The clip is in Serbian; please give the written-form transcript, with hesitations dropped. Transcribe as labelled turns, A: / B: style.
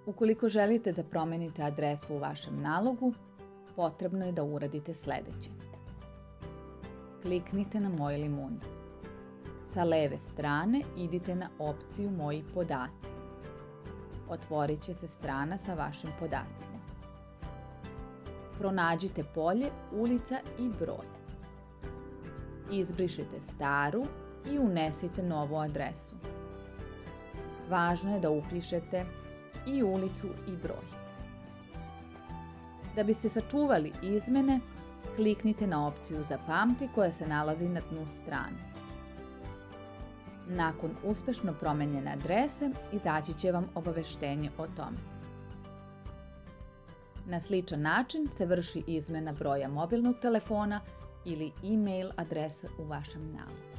A: Ukoliko želite da promenite adresu u vašem nalogu, potrebno je da uradite sledeće. Kliknite na Moj limun. Sa leve strane idite na opciju Moji podaci. Otvorit će se strana sa vašim podacima. Pronađite polje, ulica i broj. Izbrišite staru i unesite novu adresu. Važno je da upišete i ulicu i broj. Da biste sačuvali izmene, kliknite na opciju Zapamti koja se nalazi na dnu strane. Nakon uspešno promenjene adrese, izaći će vam obaveštenje o tome. Na sličan način se vrši izmena broja mobilnog telefona ili e-mail adrese u vašem nalogu.